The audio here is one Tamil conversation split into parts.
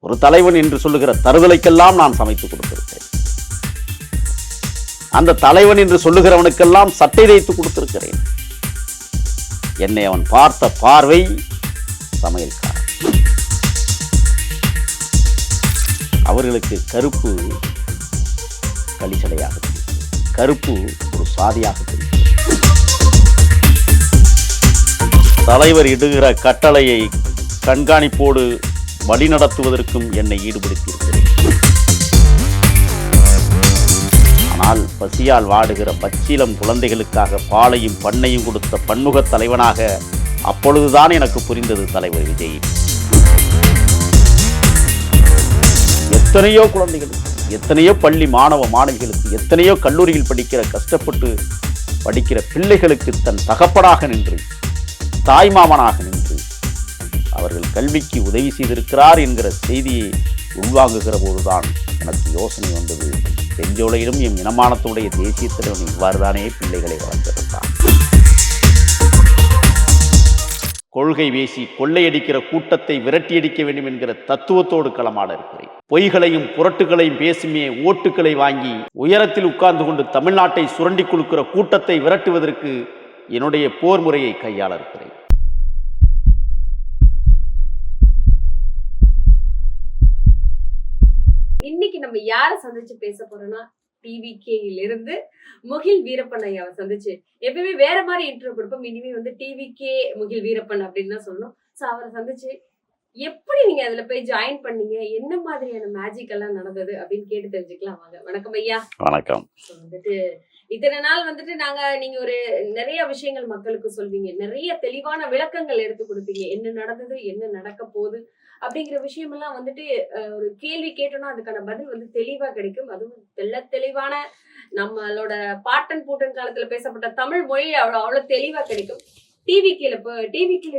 ஒரு தலைவன் என்று சொல்லுகிற தருதலைக்கெல்லாம் நான் சமைத்து கொடுத்திருக்கிறேன். அந்த தலைவன் என்று சொல்லுகிறவனுக்கெல்லாம் சட்டை தைத்து கொடுத்திருக்கிறேன். என்னை அவன் பார்த்த பார்வை சமையல்காரன். அவர்களுக்கு கருப்பு களிச்சடையாக தெரியும், கருப்பு ஒரு சாதியாக தெரியும். தலைவர் இடுகிற கட்டளையை கண்காணிப்போடு வழிநடத்துவதற்கும் என்னை ஈடுபடுத்தியிருக்கிறேன். ஆனால் பசியால் வாடுகிற பச்சிலம் குழந்தைகளுக்காக பாலையும் பண்ணையும் கொடுத்த பன்முக தலைவனாக அப்பொழுதுதான் எனக்கு புரிந்தது தலைவர் விஜய். எத்தனையோ குழந்தைகளுக்கு, எத்தனையோ பள்ளி மாணவ மாணவிகளுக்கு, எத்தனையோ கல்லூரியில் படிக்கிற கஷ்டப்பட்டு படிக்கிற பிள்ளைகளுக்கு தன் தகப்பனாக நின்று, தாய்மாமனாக நின்று அவர்கள் கல்விக்கு உதவி செய்திருக்கிறார் என்கிற செய்தியை உள்வாங்குகிற போதுதான் எனக்கு யோசனை வந்தது. பெஞ்சோலையிலும் என் இனமானத்துடைய தேசிய தலைவன் இவ்வாறுதானே பிள்ளைகளை வளர்த்திருந்தார். கொள்கை வீசி கொள்ளையடிக்கிற கூட்டத்தை விரட்டியடிக்க வேண்டும் என்கிற தத்துவத்தோடு களமாட இருக்கிறேன். பொய்களையும் புரட்டுகளையும் பேசுமே ஓட்டுக்களை வாங்கி உயரத்தில் உட்கார்ந்து கொண்டு தமிழ்நாட்டை சுரண்டி கொடுக்கிற கூட்டத்தை விரட்டுவதற்கு என்னுடைய போர் முறையை கையாள இருக்கிறேன். இன்னைக்கு நம்ம யார சந்திச்சு பேச போறோம்னா, டிவிகேல இருந்து முகில் வீரப்பன் ஐயாவை சந்திச்சு, எப்பவுமே வேற மாதிரி இன்ட்ரோ கொடுப்போம். இனிமே வந்து டிவிகே முகில் வீரப்பன் அப்படின்னு தான் சொல்லணும். சோ அவரை சந்திச்சு எப்படி நீங்க அதுல போய் ஜாயின் பண்ணீங்க, என்ன மாதிரியான மேஜிக் எல்லாம் நடந்தது அப்படின்னு கேட்டு தெரிஞ்சுக்கலாம் வாங்க. வணக்கம் ஐயா. வணக்கம். வந்துட்டு இத்தனை நாள் வந்துட்டு நீங்க ஒரு நிறைய விஷயங்கள் மக்களுக்கு சொல்வீங்க, நிறைய தெளிவான விளக்கங்கள் எடுத்து கொடுப்பீங்க. என்ன நடந்தது, என்ன நடக்க போகுது அப்படிங்கிற விஷயம் எல்லாம் வந்துட்டு ஒரு கேள்வி கேட்டோம்னா அதுக்கான பதில் வந்து தெளிவா கிடைக்கும். அதுவும் தெளிவான நம்மளோட பாட்டன் பூட்டன் காலத்துல பேசப்பட்ட தமிழ் மொழி அவ்வளவு தெளிவா கிடைக்கும். டிவிக்கில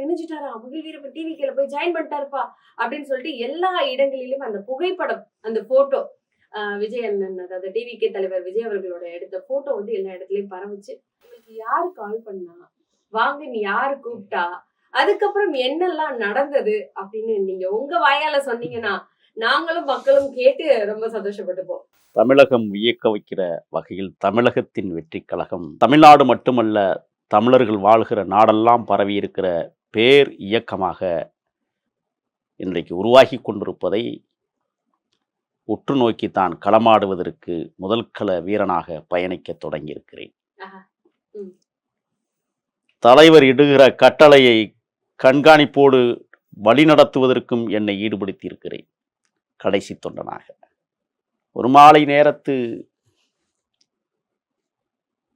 இணைஞ்சிட்டாரா முகில் வீரப்பன், டிவிக்கில போய் ஜாயின் பண்ணிட்டாருப்பா அப்படின்னு சொல்லிட்டு எல்லா இடங்களிலும் அந்த புகைப்படம், அந்த போட்டோ, விஜய் அண்ணன், அதாவது டிவிகே தலைவர் விஜய் அவர்களோட எடுத்த போட்டோ வந்து எல்லா இடத்துலயும் பரவுச்சு. உங்களுக்கு யாரு கால் பண்ணா, வாங்க நீ யாரு கூப்பிட்டா, அதுக்கப்புறம் என்னெல்லாம் நடந்தது அப்படின்னு நீங்க உங்க வாயால சொன்னீங்கன்னா நாங்களும் மக்களும் கேட்டு ரொம்ப சந்தோஷப்பட்டுப்போம். தமிழகம் வியக்க வைக்கிற வகையில் தமிழகத்தின் வெற்றி கழகம் தமிழ்நாடு மட்டுமல்ல, தமிழர்கள் வாழ்கிற நாடெல்லாம் பரவி இருக்கிற பேர் இயக்கமாக இன்றைக்கு உருவாகி கொண்டிருப்பதை உற்று நோக்கி தான் களமாடுவதற்கு முதல் கள வீரனாக பயணிக்க தொடங்கியிருக்கிறேன். தலைவர் இடுகிற கட்டளையை கண்காணிப்போடு வழிநடத்துவதற்கும் என்னை ஈடுபடுத்தியிருக்கிறேன். கடைசி தொண்டனாக ஒரு மாலை நேரத்து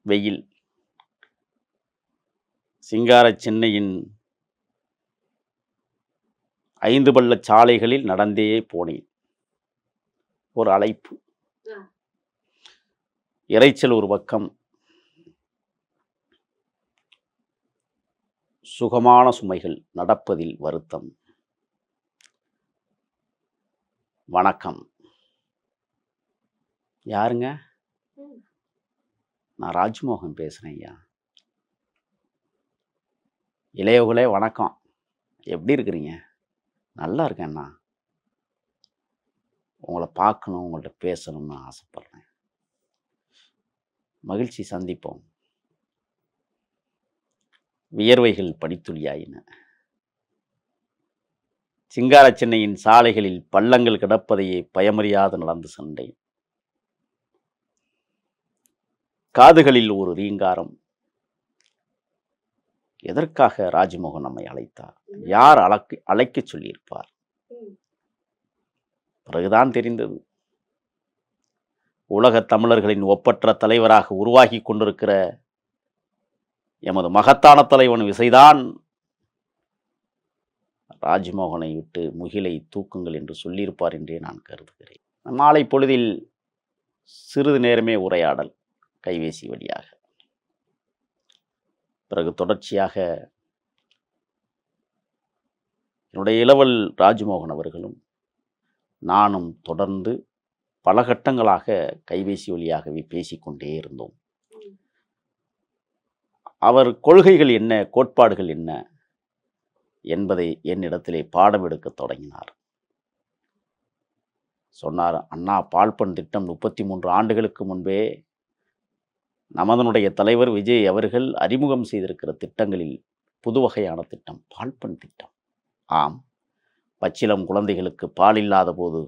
வெயில், சிங்கார சென்னையின் 5 பள்ள சாலைகளில் நடந்தே போனேன். ஒரு அழைப்பு, இறைச்சல் ஒரு பக்கம், சுகமான சுமைகள், நடப்பதில் வருத்தம். வணக்கம். யாருங்க? நான் ராஜ்மோகன் பேசுறேன் ஐயா. இளையவர்களே வணக்கம், எப்படி இருக்கிறீங்க? நல்லா இருக்கேண்ணா. உங்களை பார்க்கணும், உங்கள்கிட்ட பேசணும்னு ஆசைப்படுறேன். மகிழ்ச்சி, சந்திப்போம். வியர்வைகள் பனித்துளியாயின. சிங்கார சென்னையின் சாலைகளில் பள்ளங்கள் கிடப்பதையே பயமறியாது நடந்து சென்றேன். காதுகளில் ஒரு ரீங்காரம். எதற்காக ராஜ்மோகன் நம்மை அழைத்தார்? யார் அழைக்க சொல்லியிருப்பார்? பிறகுதான் தெரிந்தது, உலக தமிழர்களின் ஒப்பற்ற தலைவராக உருவாகி கொண்டிருக்கிற எமது மகத்தான தலைவன் விசைதான் ராஜ்மோகனை விட்டு முகிலை தூக்குங்கள் என்று சொல்லியிருப்பார் என்றே நான் கருதுகிறேன். மாலை பொழுதில் சிறிது நேரமே உரையாடல் கைபேசி வழியாக. பிறகு தொடர்ச்சியாக என்னுடைய இளவல் ராஜ்மோகன் அவர்களும் நானும் தொடர்ந்து பல கட்டங்களாக கைபேசி வழியாகவே பேசிக்கொண்டே இருந்தோம். அவர் கொள்கைகள் என்ன, கோட்பாடுகள் என்ன என்பதை என்னிடத்திலே பாடம் எடுக்க தொடங்கினார். சொன்னார், அண்ணா பால்பன் திட்டம் 33 ஆண்டுகளுக்கு முன்பே நமதனுடைய தலைவர் விஜய் அவர்கள் அறிமுகம் செய்திருக்கிற திட்டங்களில் புது வகையான திட்டம் பால்பன் திட்டம். ஆம், பச்சிளம் குழந்தைகளுக்கு பால் இல்லாத போது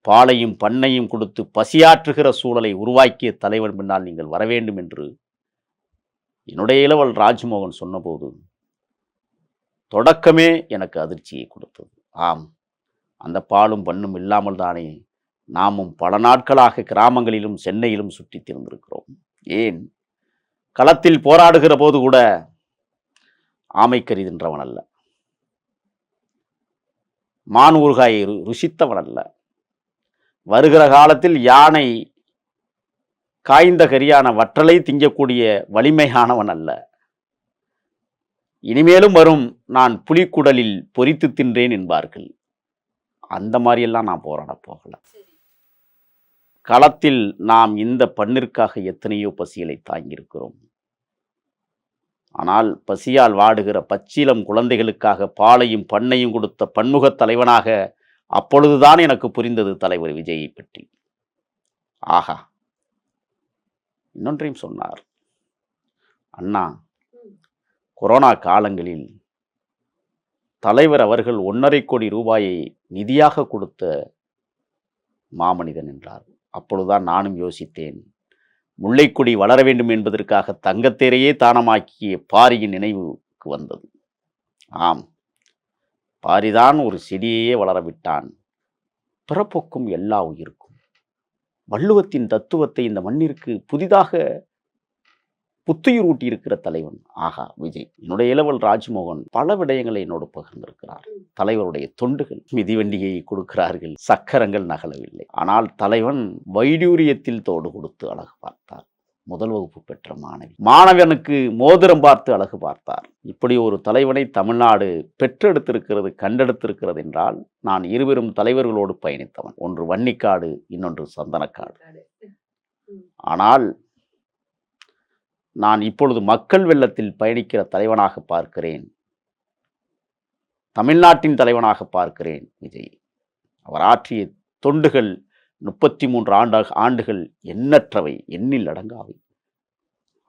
பாலையும் பண்ணையும் கொடுத்து பசியாற்றுகிற சூழலை உருவாக்கிய தலைவர் பின்னால் நீங்கள் வர வேண்டும் என்று என்னுடைய இளவல் ராஜ்மோகன் சொன்னபோது தொடக்கமே எனக்கு அதிர்ச்சியை கொடுத்தது. ஆம், அந்த பாலும் பண்ணும் இல்லாமல் தானே நாமும் பல நாட்களாக கிராமங்களிலும் சென்னையிலும் சுற்றித் திரிந்திருக்கிறோம். ஏன், களத்தில் போராடுகிற போது கூட ஆமைக்கறி தின்றவன் அல்ல, மான் ஊறுகாயை ருசித்தவன் அல்ல, வருகிற காலத்தில் யானை காய்ந்த கரியான வற்றலை திங்கக்கூடிய வலிமையானவன் அல்ல, இனிமேலும் வரும் நான் புலிக்குடலில் பொரித்து தின்றேன் என்பார்கள். அந்த மாதிரியெல்லாம் நான் போராட போகல. களத்தில் நாம் இந்த பண்ணிற்காக எத்தனையோ பசிகளை தாங்கியிருக்கிறோம். ஆனால் பசியால் வாடுகிற பச்சிலம் குழந்தைகளுக்காக பாலையும் பண்ணையும் கொடுத்த பன்முகத் தலைவனாக அப்பொழுதுதான் எனக்கு புரிந்தது தலைவர் விஜயை பற்றி. ஆகா, இன்னொன்றையும் சொன்னார். அண்ணா, கொரோனா காலங்களில் தலைவர் அவர்கள் 1.5 கோடி ரூபாயை நிதியாக கொடுத்த மாமனிதன் என்றார். அப்பொழுதுதான் நானும் யோசித்தேன், முல்லைக்கொடி வளர வேண்டும் என்பதற்காக தங்கத்தேரையே தானமாக்கிய பாரியின் நினைவுக்கு வந்தது. ஆம், பாரிதான் ஒரு செடியையே வளரவிட்டான். பிறப்புக்கும் எல்லா உயிருக்கும் வள்ளுவத்தின் தத்துவத்தை இந்த மண்ணிற்கு புதிதாக புத்துயிர் ஊட்டியிருக்கிற தலைவன். ஆகா, விஜய். என்னுடைய இளவல் ராஜ்மோகன் பல விடயங்களை என்னோடு பகிர்ந்திருக்கிறார். தலைவருடைய தொண்டுகள் மிதிவண்டியை கொடுக்கிறார்கள், சக்கரங்கள் நகலவில்லை. ஆனால் தலைவன் வைடூரியத்தில் தோடு கொடுத்து அழகு பார்த்தார். முதல் வகுப்பு பெற்ற மாணவனுக்கு மோதிரம் பார்த்து அழகு பார்த்தார். இப்படி ஒரு தலைவனை தமிழ்நாடு பெற்றெடுத்திருக்கிறது, கண்டெடுத்திருக்கிறது என்றால் நான் இருவரும் தலைவர்களோடு பயணித்தவன். ஒன்று வன்னிக்காடு, இன்னொன்று சந்தனக்காடு. ஆனால் நான் இப்பொழுது மக்கள் வெள்ளத்தில் பயணிக்கிற தலைவனாக பார்க்கிறேன், தமிழ்நாட்டின் தலைவனாக பார்க்கிறேன் விஜய். அவர் ஆற்றிய தொண்டுகள் 33 ஆண்டுகள் எண்ணற்றவை, எண்ணில் அடங்காவை.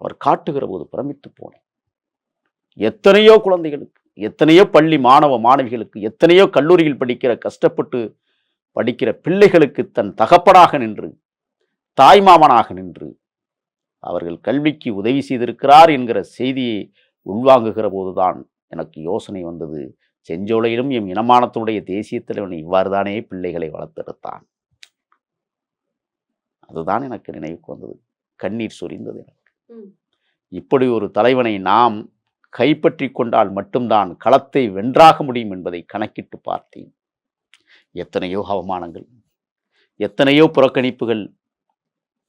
அவர் காட்டுகிற போது பிரமித்து போனேன். எத்தனையோ குழந்தைகளுக்கு, எத்தனையோ பள்ளி மாணவ மாணவிகளுக்கு, எத்தனையோ கல்லூரியில் படிக்கிற கஷ்டப்பட்டு படிக்கிற பிள்ளைகளுக்கு தன் தகப்பனாக நின்று, தாய்மாமனாக நின்று அவர்கள் கல்விக்கு உதவி செய்திருக்கிறார் என்கிற செய்தியை உள்வாங்குகிற போதுதான் எனக்கு யோசனை வந்தது. செஞ்சோலையிலும் எம் இனமானத்தினுடைய தேசிய தலைவன் இவ்வாறு தானே பிள்ளைகளை வளர்த்தெடுத்தான். அதுதான் எனக்கு நினைவுக்கு வந்தது. கண்ணீர் சொரிந்தது எனக்கு. இப்படி ஒரு தலைவனை நாம் கைப்பற்றி கொண்டால் மட்டும்தான் களத்தை வென்றாக முடியும் என்பதை கணக்கிட்டு பார்த்தேன். எத்தனையோ அவமானங்கள், எத்தனையோ புறக்கணிப்புகள்,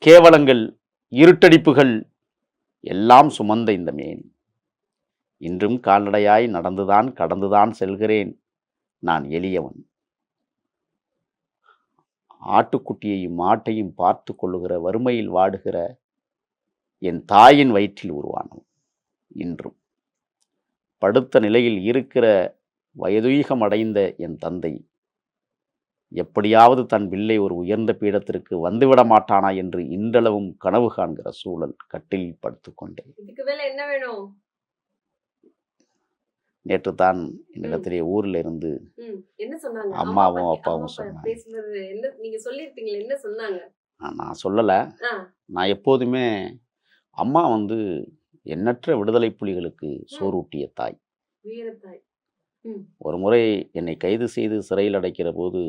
கேவலங்கள், இருட்டடிப்புகள் எல்லாம் சுமந்த இந்த மேனி இன்றும் கால்நடையாய் நடந்துதான் கடந்துதான் செல்கிறேன். நான் எளியவன். ஆட்டுக்குட்டியையும் மாட்டையும் பார்த்து கொள்ளுகிற வறுமையில் வாடுகிற என் தாயின் வயிற்றில் உருவானவன். இன்றும் படுத்த நிலையில் இருக்கிற வயதுயகம் அடைந்த என் தந்தை எப்படியாவது தன் பிள்ளை ஒரு உயர்ந்த பீடத்திற்கு வந்துவிட மாட்டானா என்று இன்றளவும் கனவு காண்கிற சூழல். கட்டிலில் படுத்துக்கொண்டேன். நேற்று தான் என்னிடத்திலே ஊர்ல இருந்து அம்மாவும் அப்பாவும் சொன்னாங்க. நான் சொல்லல. நான் எப்போதுமே அம்மா எண்ணற்ற விடுதலை புலிகளுக்கு சோறூட்டிய தாய். ஒரு முறை என்னை கைது செய்து சிறையில் அடைக்கிற போது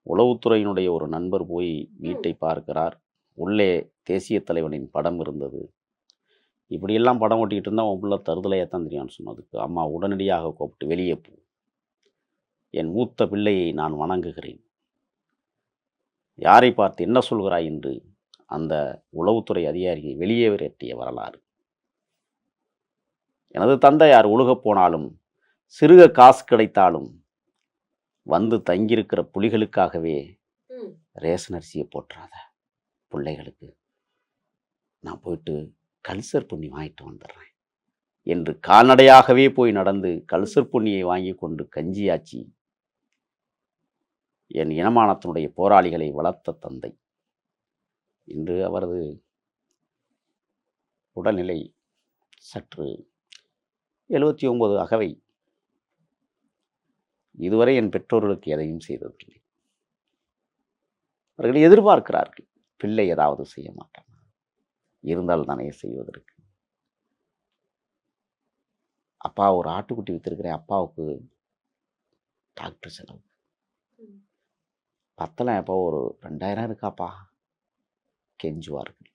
உளவுத்துறையினுடைய ஒரு நண்பர் போய் வீட்டை பார்க்கிறார். உள்ளே தேசிய தலைவனின் படம் இருந்தது. இப்படியெல்லாம் படம் ஓட்டிக்கிட்டு இருந்தால் உன் பிள்ளை தருதலையாக தான் தெரியும்னு சொன்னதுக்கு அம்மா உடனடியாக கூப்பிட்டு வெளியே போ, என் மூத்த பிள்ளையை நான் வணங்குகிறேன், யாரை பார்த்து என்ன சொல்கிறாய் என்று அந்த உளவுத்துறை அதிகாரியை வெளியே விரட்டிய வரலாறு. எனது தந்தையார் ஒழுகப் போனாலும் சிறுக காசு கிடைத்தாலும் வந்து தங்கியிருக்கிற புலிகளுக்காகவே ரேஷன் அரிசியை போட்டுறாத, பிள்ளைகளுக்கு நான் போயிட்டு கல்சர் பொன்னி வாங்கிட்டு வந்துடுறேன் என்று கால்நடையாகவே போய் நடந்து கல்சர் பொன்னியை வாங்கி கொண்டு கஞ்சியாச்சி என் இனமானத்தினுடைய போராளிகளை வளர்த்த தந்தை. இன்று அவரது உடல்நிலை சற்று 79 அகவை. இதுவரை என் பெற்றோர்களுக்கு எதையும் செய்ததில்லை. அவர்கள் எதிர்பார்க்கிறார்கள், பிள்ளை ஏதாவது செய்ய மாட்டான், இருந்தால் தானே செய்வதற்கு. அப்பா ஒரு ஆட்டுக்குட்டி வித்திருக்கிறேன், அப்பாவுக்கு டாக்டர் செலவு பத்தலாம், எப்போ ஒரு 2000 இருக்காப்பா கெஞ்சுவார்கள்.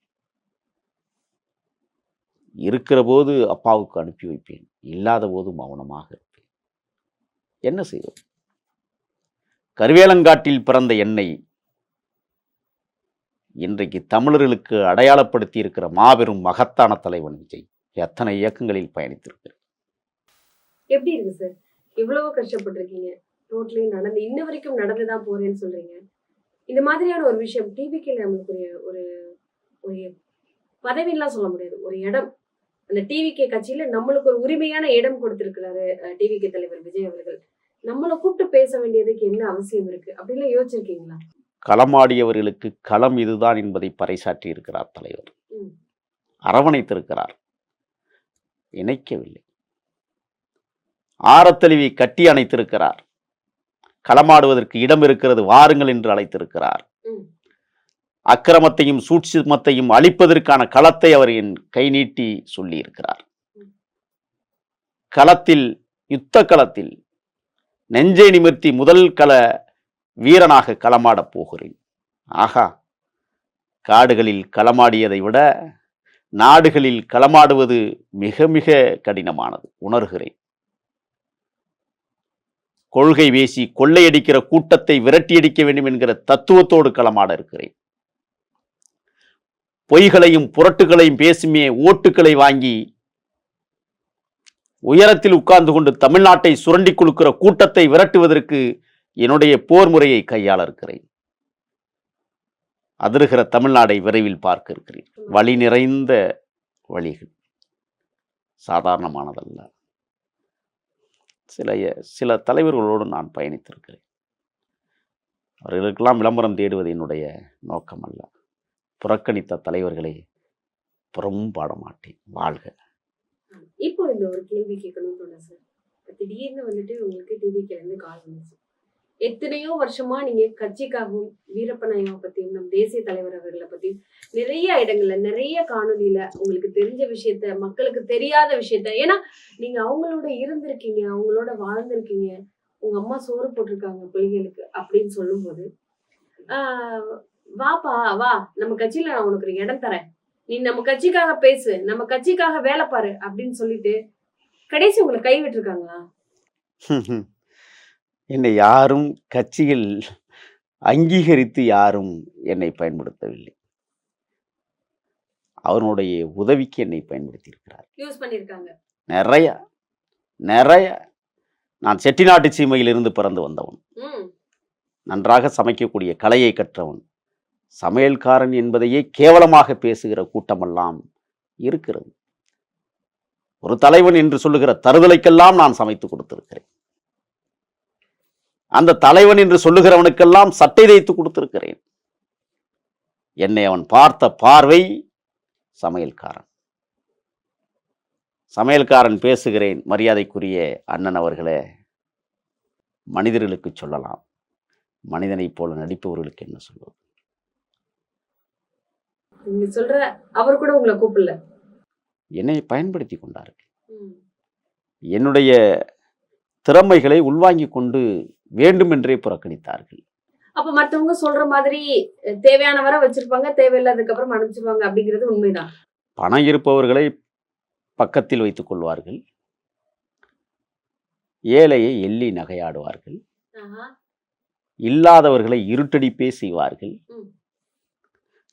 இருக்கிற போது அப்பாவுக்கு அனுப்பி வைப்பேன், இல்லாத போது மௌனமாக இருப்பேன். என்ன செய்வது? கருவேலங்காட்டில் பிறந்த என்னை இன்றைக்கு தமிழர்களுக்கு அடையாளப்படுத்தி இருக்கிற மாபெரும் மகத்தான தலைவன் விஜய் எத்தனை இயக்கங்களில் பயணித்திருக்கிறார். எப்படி இருக்கு சார்? இவ்வளவு கஷ்டப்பட்டிருக்கீங்க, ரோட்லயே நடந்து இன்ன வரைக்கும் நடந்துதான் போறேன்னு சொல்றீங்க. இந்த மாதிரியான ஒரு விஷயம் டிவிக்கு நம்மளுக்கு ஒரு ஒரு பதவியெல்லாம் சொல்ல முடியாது, ஒரு இடம். அந்த டிவிகே கட்சியில நம்மளுக்கு ஒரு உரிமையான இடம் கொடுத்திருக்கிறாரு டிவிகே தலைவர் விஜய் அவர்கள். நம்மளை கூப்பிட்டு பேச வேண்டியதுக்கு என்ன அவசியம் இருக்கு அப்படிலாம் யோசிச்சிருக்கீங்களா? களமாடியவர்களுக்கு களம் இதுதான் என்பதை பறைசாற்றி இருக்கிறார் தலைவர். அரவணைத்திருக்கிறார், இணைக்கவில்லை. ஆரத்தழுவி கட்டி அணைத்திருக்கிறார். களமாடுவதற்கு இடம் இருக்கிறது, வாருங்கள் என்று அழைத்திருக்கிறார். அக்கிரமத்தையும் சூட்சுமத்தையும் அழிப்பதற்கான களத்தை அவர் என் கை நீட்டி சொல்லி இருக்கிறார். களத்தில், யுத்த களத்தில் நெஞ்சை நிமிர்த்தி முதல் கள வீரனாக களமாடப் போகிறேன். ஆகா, காடுகளில் களமாடியதை விட நாடுகளில் களமாடுவது மிக மிக கடினமானது, உணர்கிறேன். கொள்கை வீசி கொள்ளையடிக்கிற கூட்டத்தை விரட்டியடிக்க வேண்டும் என்கிற தத்துவத்தோடு களமாட இருக்கிறேன். பொய்களையும் புரட்டுகளையும் பேசுமே ஓட்டுக்களை வாங்கி உயரத்தில் உட்கார்ந்து கொண்டு தமிழ்நாட்டை சுரண்டி கொடுக்கிற கூட்டத்தை விரட்டுவதற்கு என்னுடைய போர் முறையை கையாள இருக்கிறேன். அதிர்கிற தமிழ்நாடை விரைவில் பார்க்க இருக்கிறேன். வழி நிறைந்த வழிகள், சாதாரணமானதல்ல. சில தலைவர்களோடு நான் பயணித்திருக்கிறேன். அவர்களுக்கெல்லாம் விளம்பரம் தேடுவது என்னுடைய நோக்கம் அல்ல. புறக்கணித்த தலைவர்களை புறம்பாட மாட்டேன். வாழ்க. இப்போ இந்த ஒரு கேள்வி கேட்கணும்னு சொன்னேன் சார். திடீர்னு வந்துட்டு உங்களுக்கு டிவிக்கு இருந்து கால் வந்துச்சு. எத்தனையோ வருஷமா நீங்க கட்சிக்காகவும் வீரப்பன் ஐயாவை பத்தியும் நம் தேசிய தலைவர் அவர்களை பத்தியும் நிறைய இடங்கள்ல நிறைய காணொலியில உங்களுக்கு தெரிஞ்ச விஷயத்த, மக்களுக்கு தெரியாத விஷயத்த, ஏன்னா நீங்க அவங்களோட இருந்திருக்கீங்க, அவங்களோட வாழ்ந்திருக்கீங்க, உங்க அம்மா சோறு போட்டிருக்காங்க பிள்ளைகளுக்கு அப்படின்னு சொல்லும் போது வாப்பா வா, நம்ம கட்சியில நான் உனக்கு ஒரு இடம் தரேன், நீ நம்ம கட்சிக்காக பேசு, நம்ம கட்சிக்காக வேலை பாரு அப்படின்னு சொல்லிட்டு கடைசி உங்களை கைவிட்டிருக்காங்களா? என்னை யாரும் கட்சியில் அங்கீகரித்து யாரும் என்னை பயன்படுத்தவில்லை. அவனுடைய உதவிக்கு என்னை பயன்படுத்தி இருக்கிறார். யூஸ் பண்ணிருக்காங்க நிறைய நிறைய. நான் செட்டிநாட்டு சீமையில் இருந்து பிறந்து வந்தவன். நன்றாக சமைக்கக்கூடிய கலையை கற்றவன். சமையல்காரன் என்பதையே கேவலமாக பேசுகிற கூட்டமெல்லாம் இருக்கிறது. ஒரு தலைவன் என்று சொல்லுகிற தருதலைக்கெல்லாம் நான் சமைத்து கொடுத்திருக்கிறேன். அந்த தலைவன் என்று சொல்லுகிறவனுக்கெல்லாம் சட்டை தைத்து கொடுத்திருக்கிறேன். என்னை அவன் பார்த்த பார்வை சமையல்காரன். சமையல்காரன் பேசுகிறேன். மரியாதைக்குரிய அண்ணன் அவர்களே, மனிதர்களுக்கு சொல்லலாம், மனிதனைப் போல நடிப்பவர்களுக்கு என்ன சொல்வது? நீங்க சொல்ற அவர் கூட உங்களை கூப்பிடல, என்னை பயன்படுத்தி கொண்டார்கள். என்னுடைய திறமைகளை உள்வாங்கி கொண்டு வேண்டுமென்றே புறக்கணித்தார்கள். அப்ப மற்றவங்க சொல்ற மாதிரி தேவையானவரை வச்சிருப்பாங்க, தேவையில்லாததுக்கு அப்புறம் அனுப்பிச்சிருவாங்க அப்படிங்கிறது உண்மைதான். பணம் இருப்பவர்களை பக்கத்தில் வைத்துக் கொள்வார்கள், ஏழையை எள்ளி நகையாடுவார்கள், இல்லாதவர்களை இருட்டடிப்பே செய்வார்கள்,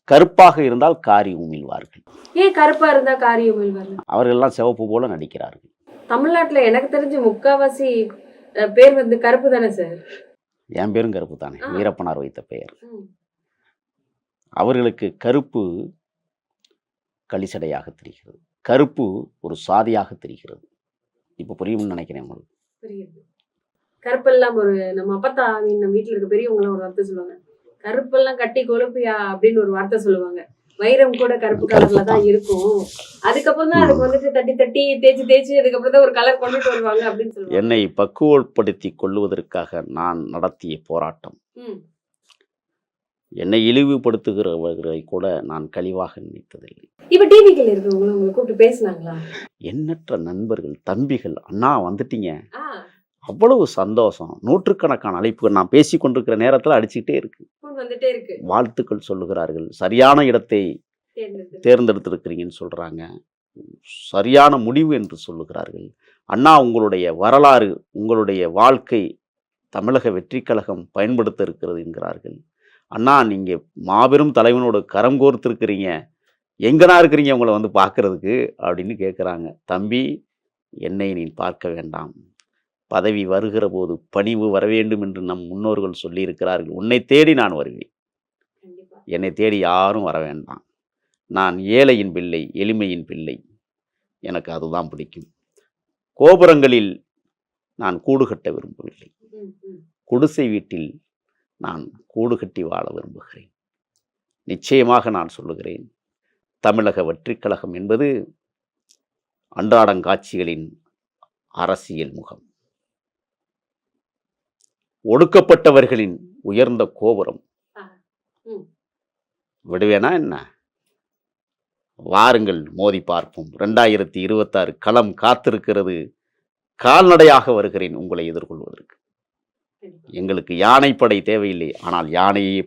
கருப்பாக இருந்தால் காரி உமிழ்வார்கள். ஏன் கருப்பா இருந்தா காரி உமிழ்வார்கள்? அவர்கள்லாம் சிவப்பு போல நடிக்கிறார்கள். தமிழ்நாட்டுல எனக்கு தெரிஞ்சு முக்காவாசி பேர் வந்து கருப்பு தானே சார்? என் பேரும் கருப்பு தானே, வீரப்பனார் வைத்த பெயர். அவர்களுக்கு கருப்பு களிசடையாக தெரிகிறது, கருப்பு ஒரு சாதியாக தெரிகிறது. இப்ப புரியும்னு நினைக்கிறேன் உங்களுக்கு. கருப்பெல்லாம் ஒரு நம்ம அப்பத்தா நம்ம வீட்டுல இருக்க பெரியவங்க ஒரு வார்த்தை சொல்லுவாங்க, கருப்பெல்லாம் கட்டி கொழுப்பியா அப்படின்னு ஒரு வார்த்தை சொல்லுவாங்க. வைரம் கூட கருப்பு கலர்ல தான் இருக்கும். அதுக்கப்புறம் தான் அதுக்கு வந்துட்டு தட்டி தட்டி தேய்ச்சி தேய்ச்சி அதுக்கப்புறம் தான் ஒரு கலர் கொண்டுட்டு வருவாங்க அப்படின்னு சொல்லுவாங்க. என்னை பக்குவப்படுத்தி கொள்வதற்காக நான் நடத்திய போராட்டம், என்னை இழிவுபடுத்துகிறவர்களை கூட நான் கழிவாக நினைத்ததில்லை. இப்ப டிவிகள் இருக்கவங்களும் உங்களை கூப்பிட்டு பேசினாங்களா? எண்ணற்ற நண்பர்கள், தம்பிகள், அண்ணா வந்துட்டீங்க, அவ்வளவு சந்தோஷம். நூற்றுக்கணக்கான அழைப்புகள் நான் பேசி கொண்டிருக்கிற நேரத்தில் அடிச்சுக்கிட்டே இருக்கு. வந்துட்டே இருக்கு. வாழ்த்துக்கள் சொல்லுகிறார்கள். சரியான இடத்தை தேர்ந்தெடுத்திருக்கிறீங்கன்னு சொல்றாங்க. சரியான முடிவு என்று சொல்லுகிறார்கள். அண்ணா, உங்களுடைய வரலாறு, உங்களுடைய வாழ்க்கை தமிழக வெற்றி கழகம் பயன்படுத்த இருக்கிறது என்கிறார்கள். அண்ணா, நீங்க மாபெரும் தலைவனோட கரம் கோர்த்திருக்கிறீங்க, எங்கனா இருக்கிறீங்க உங்களை வந்து பார்க்கறதுக்கு அப்படின்னு கேட்குறாங்க. தம்பி, என்னை நீ பார்க்க வேண்டாம். பதவி வருகிற போது பணிவு வர வேண்டும் என்று நம் முன்னோர்கள் சொல்லியிருக்கிறார்கள். உன்னை தேடி நான் வருவேன், என்னை தேடி யாரும் வர வேண்டாம். நான் ஏழையின் பிள்ளை, எளிமையின் பிள்ளை, எனக்கு அதுதான் பிடிக்கும். கோபுரங்களில் நான் கூடு கட்ட விரும்பவில்லை, குடிசை வீட்டில் நான் கூடு கட்டி வாழ விரும்புகிறேன். நிச்சயமாக நான் சொல்லுகிறேன், தமிழக வெற்றிக் கழகம் என்பது அன்றாடங்காட்சிகளின் அரசியல் முகம், ஒடுக்கப்பட்டவர்களின் உயர்ந்த கோபுரம். விடுவேனா என்ன? வாருங்கள், மோதி பார்ப்போம். 2026 களம் காத்திருக்கிறது. கால்நடையாக வருகிறேன் உங்களை எதிர்கொள்வதற்கு. எங்களுக்கு யானைப்படை தேவையில்லை, ஆனால் யானையை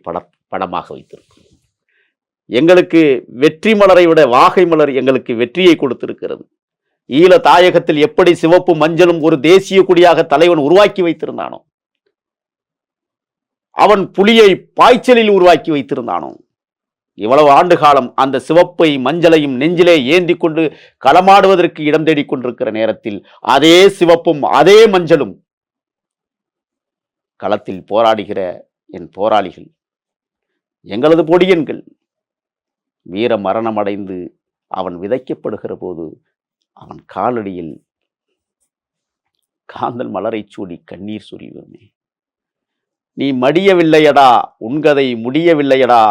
படமாக வைத்திருக்கிறோம். எங்களுக்கு வெற்றி மலரை விட வாகை மலர் எங்களுக்கு வெற்றியை கொடுத்திருக்கிறது. ஈழ தாயகத்தில் எப்படி சிவப்பு மஞ்சளும் ஒரு தேசிய கொடியாக தலைவன் உருவாக்கி வைத்திருந்தானோ, அவன் புலியை பாய்ச்சலில் உருவாக்கி வைத்திருந்தானோ, இவ்வளவு ஆண்டு காலம் அந்த சிவப்பை மஞ்சளையும் நெஞ்சிலே ஏந்தி கொண்டு களமாடுவதற்கு இடம் தேடிக் கொண்டிருக்கிற நேரத்தில் அதே சிவப்பும் அதே மஞ்சளும் களத்தில் போராடுகிற என் போராளிகள், எங்களது பொடியன்கள் வீர மரணம் அடைந்து அவன் விதைக்கப்படுகிற போது அவன் காலடியில் காந்தல் மலரை சூடி கண்ணீர் சொரியுமே. நீ மடியவில்லையடா, உன்கதை முடியவில்லையடா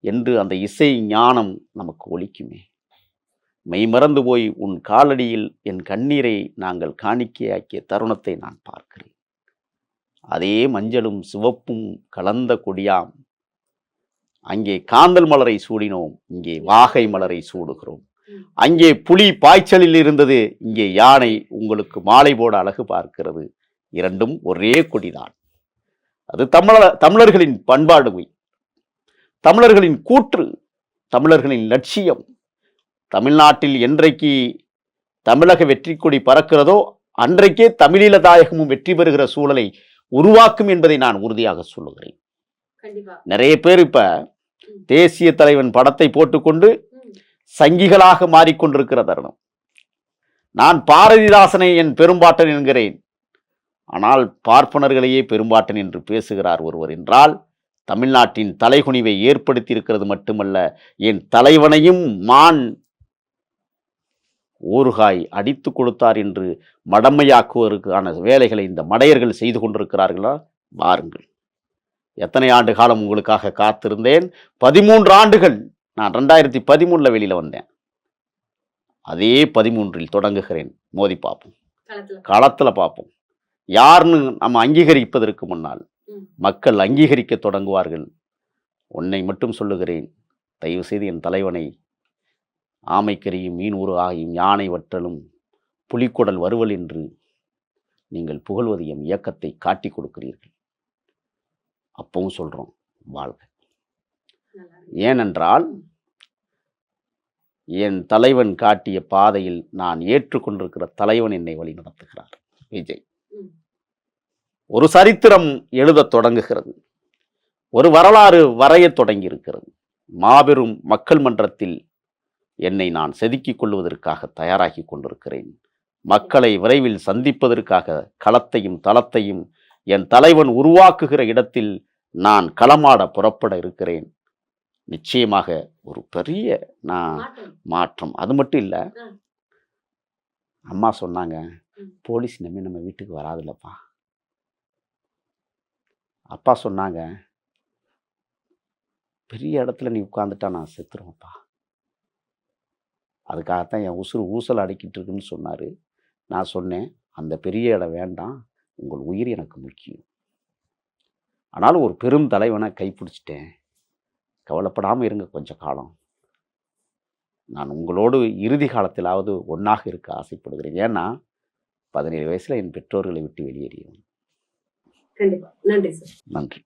என்று அந்த இசை ஞானம் நமக்கு ஒலிக்குமே. மெய்மறந்து போய் உன் காலடியில் என் கண்ணீரை நாங்கள் காணிக்கையாக்கிய தருணத்தை நான் பார்க்கிறேன். அதே மஞ்சளும் சிவப்பும் கலந்த கொடியாம். அங்கே காந்தல் மலரை சூடினோம், இங்கே வாகை மலரை சூடுகிறோம். அங்கே புலி பாய்ச்சலில் இருந்தது, இங்கே யானை உங்களுக்கு மாலை போட அழகு பார்க்கிறது. இரண்டும் ஒரே கொடிதான். அது தமிழர்களின் பண்பாடுமை, தமிழர்களின் கூற்று, தமிழர்களின் லட்சியம். தமிழ்நாட்டில் என்றைக்கு தமிழக வெற்றி கொடி பறக்கிறதோ அன்றைக்கே தமிழீழ தாயகமும் வெற்றி பெறுகிற சூழலை உருவாக்கும் என்பதை நான் உறுதியாக சொல்லுகிறேன். நிறைய பேர் இப்ப தேசிய தலைவன் படத்தை போட்டுக்கொண்டு சங்கிகளாக மாறிக்கொண்டிருக்கிற தருணம். நான் பாரதிதாசனை என் பெரும்பாட்டன் என்கிறேன், ஆனால் பார்ப்பனர்களையே பெரும்பாட்டன் என்று பேசுகிறார் ஒருவர் என்றால் தமிழ்நாட்டின் தலைகுனிவை ஏற்படுத்தி இருக்கிறது மட்டுமல்ல, என் தலைவனையும் மான் ஊறுகாய் அடித்து கொடுத்தார் என்று மடமையாக்குவதற்கான வேலைகளை இந்த மடையர்கள் செய்து கொண்டிருக்கிறார்களா? பாருங்கள், எத்தனை ஆண்டு காலம் உங்களுக்காக காத்திருந்தேன். 13 ஆண்டுகள். நான் 2013 வெளியில வந்தேன். அதே 13 தொடங்குகிறேன். மோதி பார்ப்போம், களத்துல பார்ப்போம். யாருன்னு நம்ம அங்கீகரிப்பதற்கு முன்னால் மக்கள் அங்கீகரிக்க தொடங்குவார்கள். உன்னை மட்டும் சொல்லுகிறேன், தயவு செய்து என் தலைவனை ஆமைக்கறியும் மீன் ஊறுகாயும் யானை வற்றலும் புலிக்குடல் வறுவல் என்று நீங்கள் புகழ்வது எம் இயக்கத்தை காட்டி கொடுக்கிறீர்கள். அப்பவும் சொல்றோம், வாழ்க. ஏனென்றால் என் தலைவன் காட்டிய பாதையில் நான் ஏற்றுக்கொண்டிருக்கிற தலைவன் என்னை வழி நடத்துகிறார். விஜய் ஒரு சரித்திரம் எழுத தொடங்குகிறது, ஒரு வரலாறு வரைய தொடங்கி இருக்கிறது. மாபெரும் மக்கள் மன்றத்தில் என்னை நான் செதுக்கிக் கொள்வதற்காக தயாராகி கொண்டிருக்கிறேன். மக்களை விரைவில் சந்திப்பதற்காக களத்தையும் தளத்தையும் என் தலைவன் உருவாக்குகிற இடத்தில் நான் களமாட புறப்பட இருக்கிறேன். நிச்சயமாக ஒரு பெரிய மாற்றம். அது மட்டும் இல்லை, அம்மா சொன்னாங்க, போலீஸ் இனிமே நம்ம வீட்டுக்கு வராதுல்லப்பா, அப்பா சொன்னாங்க, பெரிய இடத்துல நீ உட்காந்துட்டா நான் செத்துருவேன்ப்பா. அதுக்காகத்தான் என் உசுறு ஊசல் அடக்கிட்டு இருக்குன்னு சொன்னாரு. நான் சொன்னேன், அந்த பெரிய இடம் வேண்டாம். உங்கள் உயிர் எனக்கு முக்கியம். ஆனாலும் ஒரு பெரும் தலைவனை கைப்பிடிச்சிட்டேன். கவலைப்படாம இருங்க கொஞ்ச காலம். நான் உங்களோடு இறுதி காலத்திலாவது ஒண்ணாக இருக்க ஆசைப்படுகிறேன். ஏன்னா, 17 வயசுல என் பெற்றோர்களை விட்டு வெளியேறியவன். கண்டிப்பா. நன்றி சார். நன்றி.